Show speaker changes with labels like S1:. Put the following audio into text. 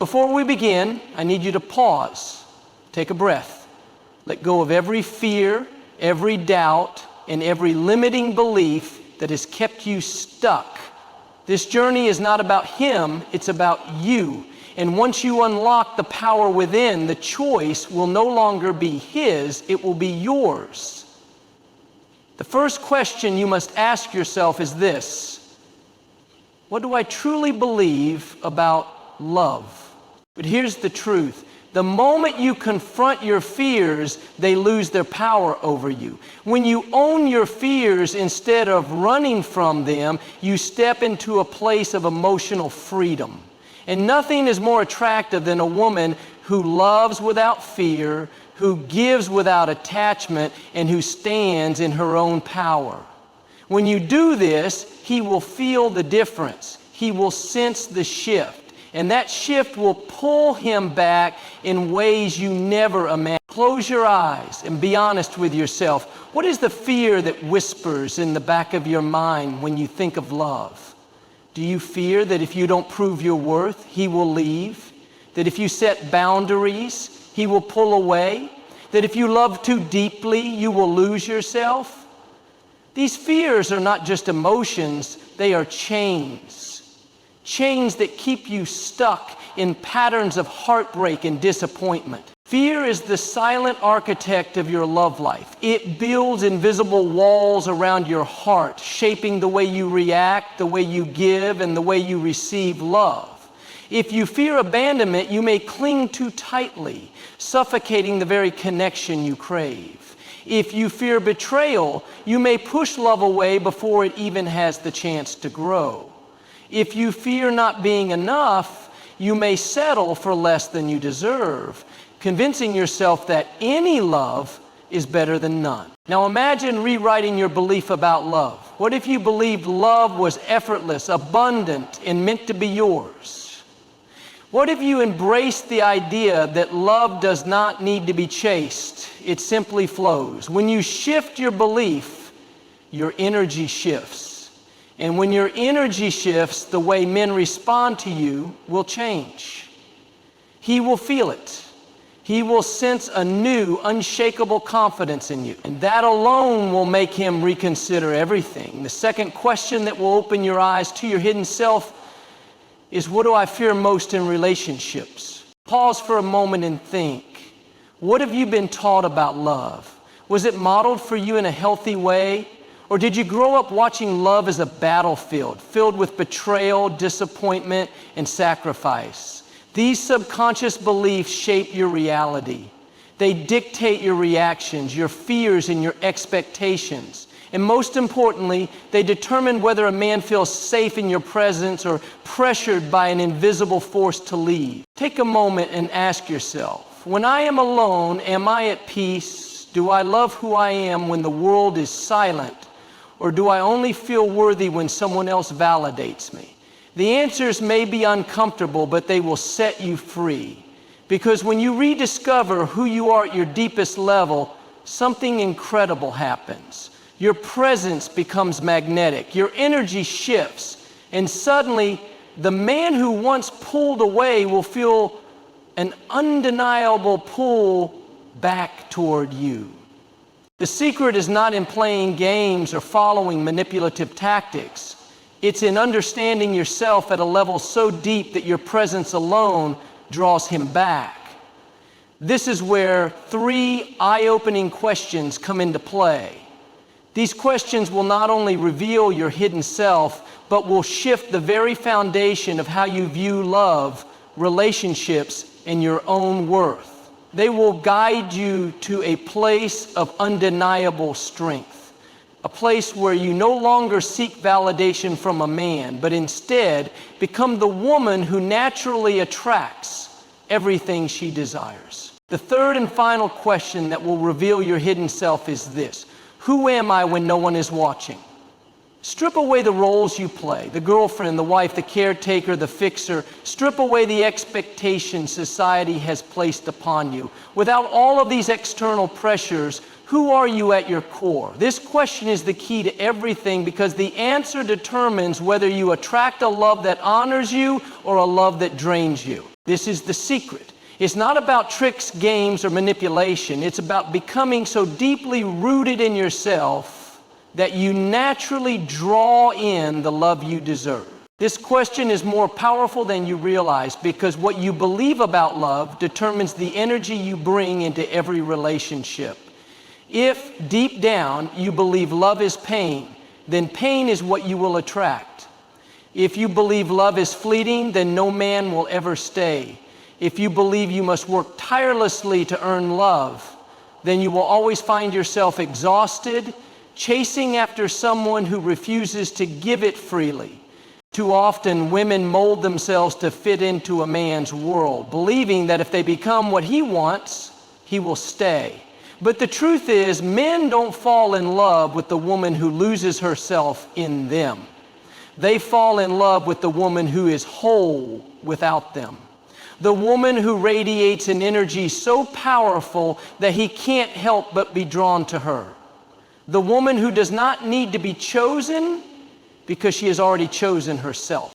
S1: Before we begin, I need you to pause, take a breath, let go of every fear, every doubt, and every limiting belief that has kept you stuck. This journey is not about him, it's about you. And once you unlock the power within, the choice will no longer be his, it will be yours. The first question you must ask yourself is this: what do I truly believe about love? But here's the truth. The moment you confront your fears, they lose their power over you. When you own your fears instead of running from them, you step into a place of emotional freedom. And nothing is more attractive than a woman who loves without fear, who gives without attachment, and who stands in her own power. When you do this, he will feel the difference. He will sense the shift. And that shift will pull him back in ways you never imagined. Close your eyes and be honest with yourself. What is the fear that whispers in the back of your mind when you think of love? Do you fear that if you don't prove your worth, he will leave? That if you set boundaries, he will pull away? That if you love too deeply, you will lose yourself? These fears are not just emotions, they are chains. Chains that keep you stuck in patterns of heartbreak and disappointment. Fear is the silent architect of your love life. It builds invisible walls around your heart, shaping the way you react, the way you give, and the way you receive love. If you fear abandonment, you may cling too tightly, suffocating the very connection you crave. If you fear betrayal, you may push love away before it even has the chance to grow. If you fear not being enough, you may settle for less than you deserve, convincing yourself that any love is better than none. Now imagine rewriting your belief about love. What if you believed love was effortless, abundant, and meant to be yours? What if you embraced the idea that love does not need to be chased? It simply flows. When you shift your belief, your energy shifts. And when your energy shifts, the way men respond to you will change. He will feel it. He will sense a new, unshakable confidence in you. And that alone will make him reconsider everything. The second question that will open your eyes to your hidden self is, what do I fear most in relationships? Pause for a moment and think. What have you been taught about love? Was it modeled for you in a healthy way? Or did you grow up watching love as a battlefield, filled with betrayal, disappointment, and sacrifice? These subconscious beliefs shape your reality. They dictate your reactions, your fears, and your expectations. And most importantly, they determine whether a man feels safe in your presence or pressured by an invisible force to leave. Take a moment and ask yourself, when I am alone, am I at peace? Do I love who I am when the world is silent? Or do I only feel worthy when someone else validates me? The answers may be uncomfortable, but they will set you free. Because when you rediscover who you are at your deepest level, something incredible happens. Your presence becomes magnetic, your energy shifts, and suddenly the man who once pulled away will feel an undeniable pull back toward you. The secret is not in playing games or following manipulative tactics. It's in understanding yourself at a level so deep that your presence alone draws him back. This is where 3 eye-opening questions come into play. These questions will not only reveal your hidden self, but will shift the very foundation of how you view love, relationships, and your own worth. They will guide you to a place of undeniable strength, a place where you no longer seek validation from a man, but instead become the woman who naturally attracts everything she desires. The third and final question that will reveal your hidden self is this: who am I when no one is watching? Strip away the roles you play, the girlfriend, the wife, the caretaker, the fixer. Strip away the expectations society has placed upon you. Without all of these external pressures, who are you at your core? This question is the key to everything, because the answer determines whether you attract a love that honors you or a love that drains you. This is the secret. It's not about tricks, games, or manipulation. It's about becoming so deeply rooted in yourself that you naturally draw in the love you deserve. This question is more powerful than you realize, because what you believe about love determines the energy you bring into every relationship. If deep down you believe love is pain, then pain is what you will attract. If you believe love is fleeting, then no man will ever stay. If you believe you must work tirelessly to earn love, then you will always find yourself exhausted, chasing after someone who refuses to give it freely. Too often, women mold themselves to fit into a man's world, believing that if they become what he wants, he will stay. But the truth is, men don't fall in love with the woman who loses herself in them. They fall in love with the woman who is whole without them. The woman who radiates an energy so powerful that he can't help but be drawn to her. The woman who does not need to be chosen because she has already chosen herself.